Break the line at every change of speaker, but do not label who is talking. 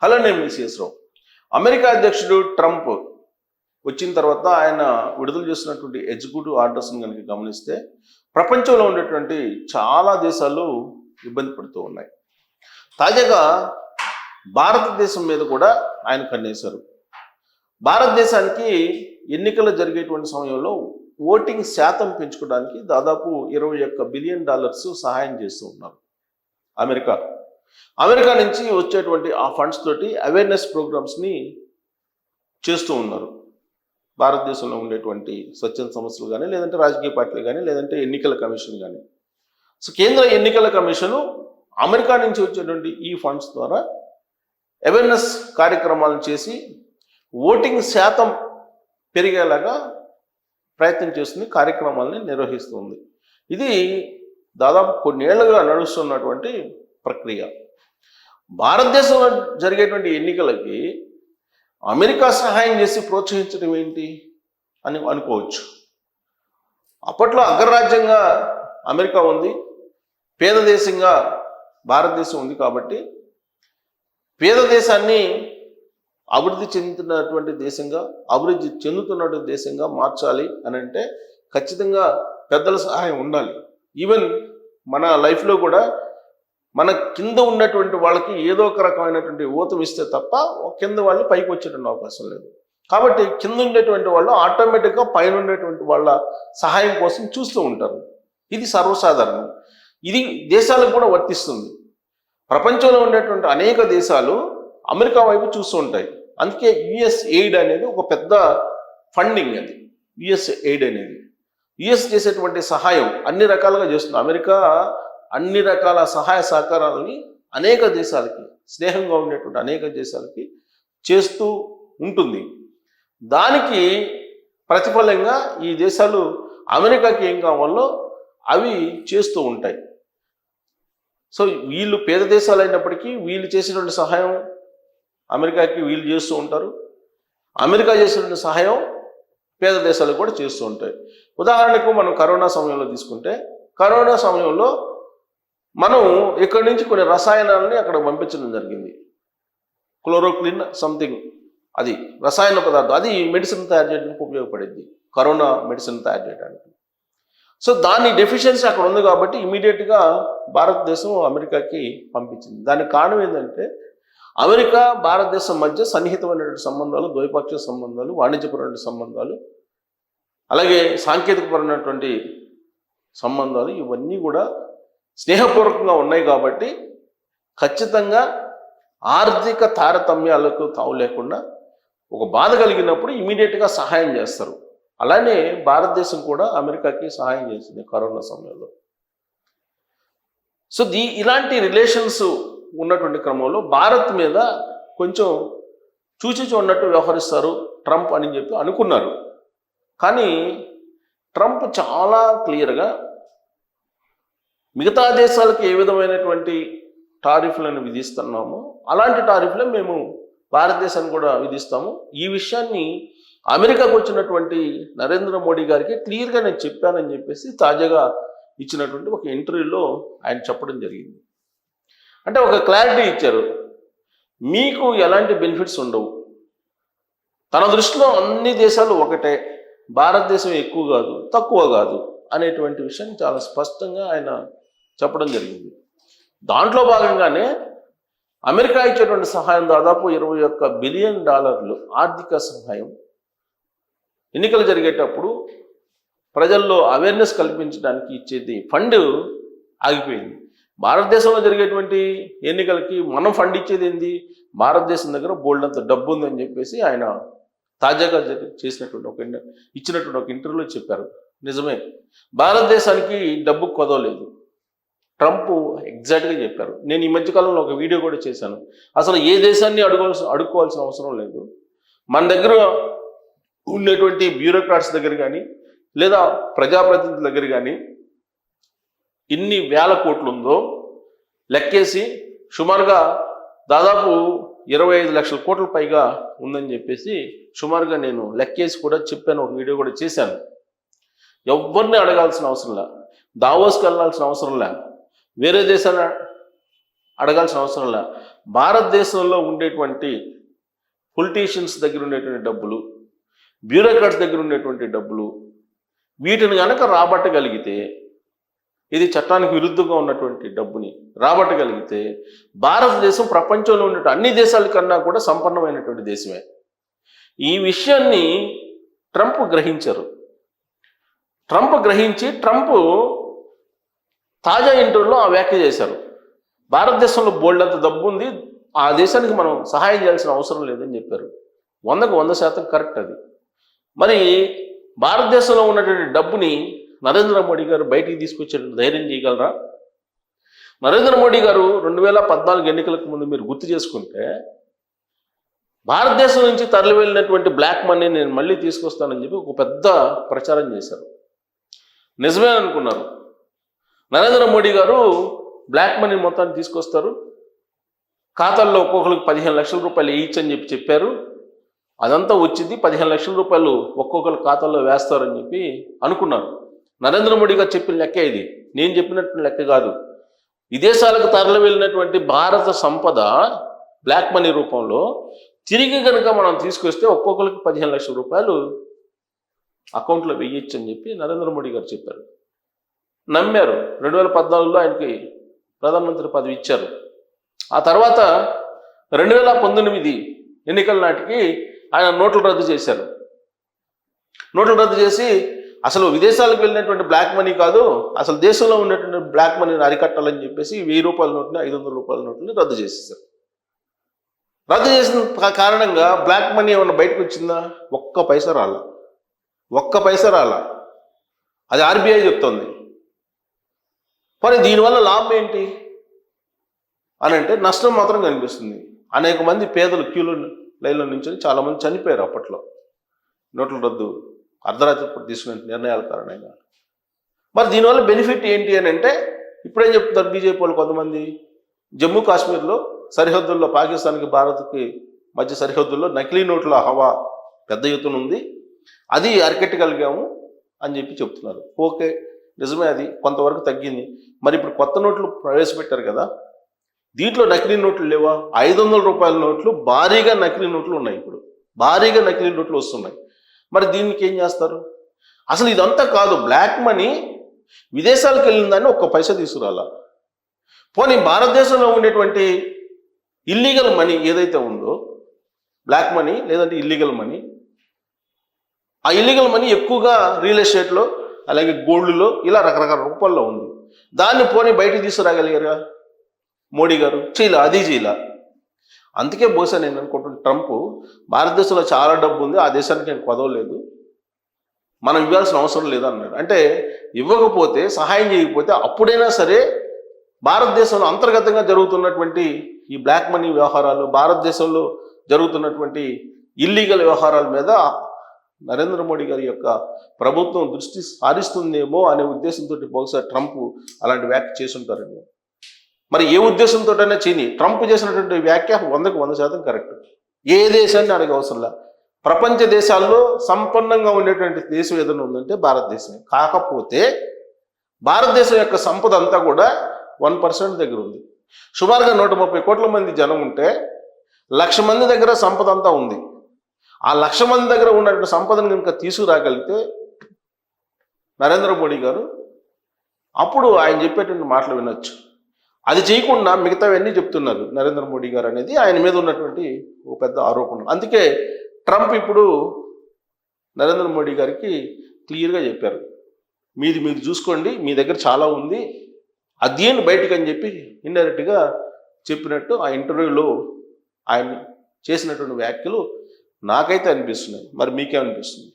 Hello, నేను మీ CS రావు. America అధ్యక్షుడు Trump వచ్చిన తర్వాత ఆయన విడుదల చేస్తున్నటువంటి ఎగ్జిక్యూటివ్ ఆర్డర్స్ని కనుక గమనిస్తే ప్రపంచంలో ఉండేటువంటి చాలా దేశాలు ఇబ్బంది పడుతూ ఉన్నాయి. తాజాగా భారతదేశం మీద కూడా ఆయన కన్నేశారు. భారతదేశానికి ఎన్నికలు జరిగేటువంటి సమయంలో ఓటింగ్ శాతం పెంచుకోవడానికి దాదాపు $21 బిలియన్ సహాయం చేస్తూ ఉన్నారు. అమెరికా నుంచి వచ్చేటువంటి ఆ ఫండ్స్ తోటి అవేర్నెస్ ప్రోగ్రామ్స్ని చేస్తూ ఉన్నారు. భారతదేశంలో ఉండేటువంటి స్వచ్ఛంద సంస్థలు కానీ, లేదంటే రాజకీయ పార్టీలు కానీ, లేదంటే ఎన్నికల కమిషన్ కానీ. సో కేంద్ర ఎన్నికల కమిషను అమెరికా నుంచి వచ్చేటువంటి ఈ ఫండ్స్ ద్వారా అవేర్నెస్ కార్యక్రమాలను చేసి ఓటింగ్ శాతం పెరిగేలాగా ప్రయత్నం చేస్తుంది, కార్యక్రమాలని నిర్వహిస్తుంది. ఇది దాదాపు కొన్నేళ్లుగా నడుస్తున్నటువంటి ప్రక్రియ. భారతదేశంలో జరిగేటువంటి ఎన్నికలకి అమెరికా సహాయం చేసి ప్రోత్సహించడం ఏంటి అని అనుకోవచ్చు. అప్పట్లో అగ్రరాజ్యంగా అమెరికా ఉంది, పేద దేశంగా భారతదేశం ఉంది. కాబట్టి పేద దేశాన్ని అభివృద్ధి చెందుతున్నటువంటి దేశంగా మార్చాలి అని అంటే ఖచ్చితంగా పెద్దల సహాయం ఉండాలి. ఈవెన్ మన లైఫ్లో కూడా మన కింద ఉన్నటువంటి వాళ్ళకి ఏదో ఒక రకమైనటువంటి ఊతం ఇస్తే తప్ప కింద వాళ్ళు పైకి వచ్చేటువంటి అవకాశం లేదు. కాబట్టి కింద ఉండేటువంటి వాళ్ళు ఆటోమేటిక్గా పైన ఉండేటువంటి వాళ్ళ సహాయం కోసం చూస్తూ ఉంటారు. ఇది సర్వసాధారణం. ఇది దేశాలకు కూడా వర్తిస్తుంది. ప్రపంచంలో ఉండేటువంటి అనేక దేశాలు అమెరికా వైపు చూస్తూ ఉంటాయి. అందుకే యుఎస్ ఎయిడ్ అనేది ఒక పెద్ద ఫండింగ్. అది యుఎస్ ఎయిడ్ అనేది యుఎస్ చేసేటువంటి సహాయం అన్ని రకాలుగా చేస్తుంది. అమెరికా అన్ని రకాల సహాయ సహకారాలని అనేక దేశాలకి, స్నేహంగా ఉండేటువంటి అనేక దేశాలకి చేస్తూ ఉంటుంది. దానికి ప్రతిఫలంగా ఈ దేశాలు అమెరికాకి ఏం కావాలో అవి చేస్తూ ఉంటాయి. సో వీళ్ళు పేద దేశాలు అయినప్పటికీ వీళ్ళు చేసేటువంటి సహాయం అమెరికాకి వీళ్ళు చేస్తూ ఉంటారు. అమెరికా చేసేటువంటి సహాయం పేద దేశాలకు కూడా చేస్తూ ఉంటాయి. ఉదాహరణకు మనం కరోనా సమయంలో తీసుకుంటే, కరోనా సమయంలో మనం ఇక్కడి నుంచి కొన్ని రసాయనాలని అక్కడ పంపించడం జరిగింది. క్లోరోక్విన్ సంథింగ్, అది రసాయన పదార్థం, అది మెడిసిన్ తయారు చేయడానికి ఉపయోగపడింది, కరోనా మెడిసిన్ తయారు చేయడానికి. సో దాని డెఫిషియన్సీ అక్కడ ఉంది కాబట్టి ఇమీడియట్గా భారతదేశం అమెరికాకి పంపించింది. దానికి కారణం ఏంటంటే అమెరికా భారతదేశం మధ్య సన్నిహితమైనటువంటి సంబంధాలు, ద్వైపాక్షిక సంబంధాలు, వాణిజ్యపరమైన సంబంధాలు, అలాగే సాంకేతికపరమైనటువంటి సంబంధాలు, ఇవన్నీ కూడా స్నేహపూర్వకంగా ఉన్నాయి. కాబట్టి ఖచ్చితంగా ఆర్థిక తారతమ్యాలకు తావు లేకుండా ఒక బాధ కలిగినప్పుడు ఇమీడియట్గా సహాయం చేస్తారు. అలానే భారతదేశం కూడా అమెరికాకి సహాయం చేసింది కరోనా సమయంలో. సో ఇలాంటి రిలేషన్స్ ఉన్నటువంటి క్రమంలో భారత్ మీద కొంచెం చూచి చూడనట్టు వ్యవహరిస్తారు ట్రంప్ అని చెప్పి అనుకున్నారు. కానీ ట్రంప్ చాలా క్లియర్గా మిగతా దేశాలకు ఏ విధమైనటువంటి టారిఫ్లను విధిస్తున్నామో అలాంటి టారిఫ్లే మేము భారతదేశాన్ని కూడా విధిస్తాము. ఈ విషయాన్ని అమెరికాకు వచ్చినటువంటి నరేంద్ర మోడీ గారికి క్లియర్గా నేను చెప్పానని చెప్పేసి తాజాగా ఇచ్చినటువంటి ఒక ఇంటర్వ్యూలో ఆయన చెప్పడం జరిగింది. అంటే ఒక క్లారిటీ ఇచ్చారు, మీకు ఎలాంటి బెనిఫిట్స్ ఉండవు, తన దృష్టిలో అన్ని దేశాలు ఒకటే, భారతదేశం ఎక్కువ కాదు తక్కువ కాదు అనేటువంటి విషయాన్ని చాలా స్పష్టంగా ఆయన చెప్పడం జరిగింది. దాంట్లో భాగంగానే అమెరికా ఇచ్చేటువంటి సహాయం దాదాపు $21 బిలియన్ ఆర్థిక సహాయం ఎన్నికలు జరిగేటప్పుడు ప్రజల్లో అవేర్నెస్ కల్పించడానికి ఇచ్చేది ఫండ్ ఆగిపోయింది. భారతదేశంలో జరిగేటువంటి ఎన్నికలకి మనం ఫండ్ ఇచ్చేది ఏంది, భారతదేశం దగ్గర బోల్డంత డబ్బు ఉందని చెప్పేసి ఆయన తాజాగా ఇచ్చినటువంటి ఒక ఇంటర్వ్యూలో చెప్పారు. నిజమే, భారతదేశానికి డబ్బు కొదవలేదు. ట్రంప్ ఎగ్జాక్ట్గా చెప్పారు. నేను ఈ మధ్యకాలంలో ఒక వీడియో కూడా చేశాను. అసలు ఏ దేశాన్ని అడుక్కోవాల్సిన అవసరం లేదు. మన దగ్గర ఉండేటువంటి బ్యూరోక్రాట్స్ దగ్గర కానీ, లేదా ప్రజాప్రతినిధుల దగ్గర కానీ ఇన్ని వేల కోట్లు ఉందో లెక్కేసి సుమారుగా దాదాపు 25 లక్షల కోట్ల పైగా ఉందని చెప్పేసి సుమారుగా నేను లెక్కేసి కూడా చెప్పాను, ఒక వీడియో కూడా చేశాను. ఎవరిని అడగాల్సిన అవసరం లే, దావోస్కి వెళ్ళాల్సిన అవసరం లే, వేరే దేశాన్ని అడగాల్సిన అవసరం లే. భారతదేశంలో ఉండేటువంటి పొలిటీషియన్స్ దగ్గర ఉండేటువంటి డబ్బులు, బ్యూరోక్రాట్స్ దగ్గర ఉండేటువంటి డబ్బులు, వీటిని కనుక రాబట్టగలిగితే, ఇది చట్టానికి విరుద్ధంగా ఉన్నటువంటి డబ్బుని రాబట్టగలిగితే భారతదేశం ప్రపంచంలో ఉన్న అన్ని దేశాల కన్నా కూడా సంపన్నమైనటువంటి దేశమే. ఈ విషయాన్ని ట్రంప్ గ్రహించారు. ట్రంప్ తాజా ఇంటర్వ్యూలో ఆ వ్యాఖ్య చేశారు. భారతదేశంలో బోల్డంత డబ్బు ఉంది, ఆ దేశానికి మనం సహాయం చేయాల్సిన అవసరం లేదని చెప్పారు. 100కు 100% కరెక్ట్ అది. మరి భారతదేశంలో ఉన్నటువంటి డబ్బుని నరేంద్ర మోడీ గారు బయటికి తీసుకొచ్చే ధైర్యం చేయగలరా? నరేంద్ర మోడీ గారు 2014 ఎన్నికలకు ముందు మీరు గుర్తు చేసుకుంటే భారతదేశం నుంచి తరలి వెళ్ళినటువంటి బ్లాక్ మనీ నేను మళ్ళీ తీసుకొస్తానని చెప్పి ఒక పెద్ద ప్రచారం చేశారు. నిజమే అనుకున్నారు. నరేంద్ర మోడీ గారు బ్లాక్ మనీ మొత్తాన్ని తీసుకొస్తారు, ఖాతాల్లో ఒక్కొక్కరికి 15 లక్షల రూపాయలు వేయచ్చని చెప్పారు. అదంతా వచ్చింది, 15 లక్షల రూపాయలు ఒక్కొక్కరి ఖాతాల్లో వేస్తారని చెప్పి అనుకున్నారు. నరేంద్ర మోడీ గారు చెప్పిన లెక్క ఇది, నేను చెప్పినట్టు లెక్క కాదు. విదేశాలకు తరలి వెళ్ళినటువంటి భారత సంపద బ్లాక్ మనీ రూపంలో తిరిగి కనుక మనం తీసుకొస్తే ఒక్కొక్కరికి 15 లక్షల రూపాయలు అకౌంట్లో వేయచ్చు అని చెప్పి నరేంద్ర మోడీ గారు చెప్పారు. నమ్మారు. 2014లో ఆయనకి ప్రధానమంత్రి పదవి ఇచ్చారు. ఆ తర్వాత 2019 ఎన్నికల నాటికి ఆయన నోట్లు రద్దు చేశారు. నోట్లు రద్దు చేసి అసలు విదేశాలకు వెళ్ళినటువంటి బ్లాక్ మనీ కాదు, అసలు దేశంలో ఉన్నటువంటి బ్లాక్ మనీని అరికట్టాలని చెప్పేసి 1000 రూపాయల నోట్ని 500 రూపాయల నోట్ని రద్దు చేసేసారు. రద్దు చేసిన కారణంగా బ్లాక్ మనీ ఏమన్నా బయటకు వచ్చిందా? ఒక్క పైసా రాలా. అది ఆర్బీఐ చెప్తోంది. మరి దీనివల్ల లాభం ఏంటి అని అంటే నష్టం మాత్రం కనిపిస్తుంది. అనేక మంది పేదలు క్యూలో లైన్లో నుంచి చాలామంది చనిపోయారు అప్పట్లో నోట్ల రద్దు అర్ధరాత్రి తీసుకునే నిర్ణయాల కారణంగా. మరి దీనివల్ల బెనిఫిట్ ఏంటి అని అంటే ఇప్పుడేం చెప్తున్నారు బీజేపీ వాళ్ళు కొంతమంది, జమ్మూ కాశ్మీర్లో సరిహద్దుల్లో పాకిస్తాన్కి భారత్కి మధ్య సరిహద్దుల్లో నకిలీ నోట్ల హవా పెద్ద ఎత్తున ఉంది, అది అరికట్టగలిగాము అని చెప్పి చెప్తున్నారు. ఓకే, నిజమే, అది కొంతవరకు తగ్గింది. మరి ఇప్పుడు కొత్త నోట్లు ప్రవేశపెట్టారు కదా, దీంట్లో నకిలీ నోట్లు లేవా? 500 రూపాయల నోట్లు, భారీగా నకిలీ నోట్లు ఉన్నాయి. ఇప్పుడు భారీగా నకిలీ నోట్లు వస్తున్నాయి. మరి దీనికి ఏం చేస్తారు? అసలు ఇదంతా కాదు, బ్లాక్ మనీ విదేశాలకు వెళ్ళిందని ఒక్క పైసా తీసుకురాలా. పోనీ భారతదేశంలో ఉండేటువంటి ఇల్లీగల్ మనీ ఏదైతే ఉందో, బ్లాక్ మనీ లేదంటే ఇల్లీగల్ మనీ, ఆ ఇల్లీగల్ మనీ ఎక్కువగా రియల్ ఎస్టేట్లో అలాగే గోల్డ్లో ఇలా రకరకాల రూపాల్లో ఉంది. దాన్ని పోనీ బయటికి తీసుకురాగలిగారా మోడీ గారు? అది చేయలా. అందుకే బహుశా నేను అనుకుంటున్నాను ట్రంప్ భారతదేశంలో చాలా డబ్బు ఉంది, ఆ దేశానికి నేను కొదవలేదు, మనం ఇవ్వాల్సిన అవసరం లేదు అన్నాడు. అంటే ఇవ్వకపోతే, సహాయం చేయకపోతే అప్పుడైనా సరే భారతదేశంలో అంతర్గతంగా జరుగుతున్నటువంటి ఈ బ్లాక్ మనీ వ్యవహారాలు, భారతదేశంలో జరుగుతున్నటువంటి ఇల్లీగల్ వ్యవహారాల మీద నరేంద్ర మోడీ గారి యొక్క ప్రభుత్వం దృష్టి సారిస్తుందేమో అనే ఉద్దేశంతో బహుశా ట్రంప్ అలాంటి వ్యాఖ్య చేసి ఉంటారండి. మరి ఏ ఉద్దేశంతోటైనా చేయని ట్రంప్ చేసినటువంటి వ్యాఖ్య 100కు 100% కరెక్ట్. ఏ దేశాన్ని అడగ అవసరంలా. ప్రపంచ దేశాల్లో సంపన్నంగా ఉండేటువంటి దేశం ఏదైనా ఉందంటే భారతదేశమే. కాకపోతే భారతదేశం యొక్క సంపద అంతా కూడా 1% దగ్గర ఉంది. సుమారుగా 130 కోట్ల మంది జనం ఉంటే 1,00,000 మంది దగ్గర సంపద అంతా ఉంది. ఆ 1,00,000 మంది దగ్గర ఉన్నటువంటి సంపదను కనుక తీసుకురాగలిగితే నరేంద్ర మోడీ గారు అప్పుడు ఆయన చెప్పేటువంటి మాటలు వినొచ్చు. అది చేయకుండా మిగతావన్నీ చెప్తున్నారు నరేంద్ర మోడీ గారు అనేది ఆయన మీద ఉన్నటువంటి ఒక పెద్ద ఆరోపణ. అందుకే ట్రంప్ ఇప్పుడు నరేంద్ర మోడీ గారికి క్లియర్గా చెప్పారు, మీరు చూసుకోండి, మీ దగ్గర చాలా ఉంది, అదేంటి బయటికి అని చెప్పి ఇండైరెక్ట్గా చెప్పినట్టు ఆ ఇంటర్వ్యూలో ఆయన చేసినటువంటి వ్యాఖ్యలు నాకైతే అనిపిస్తున్నాయి. మరి మీకేమనిపిస్తుంది?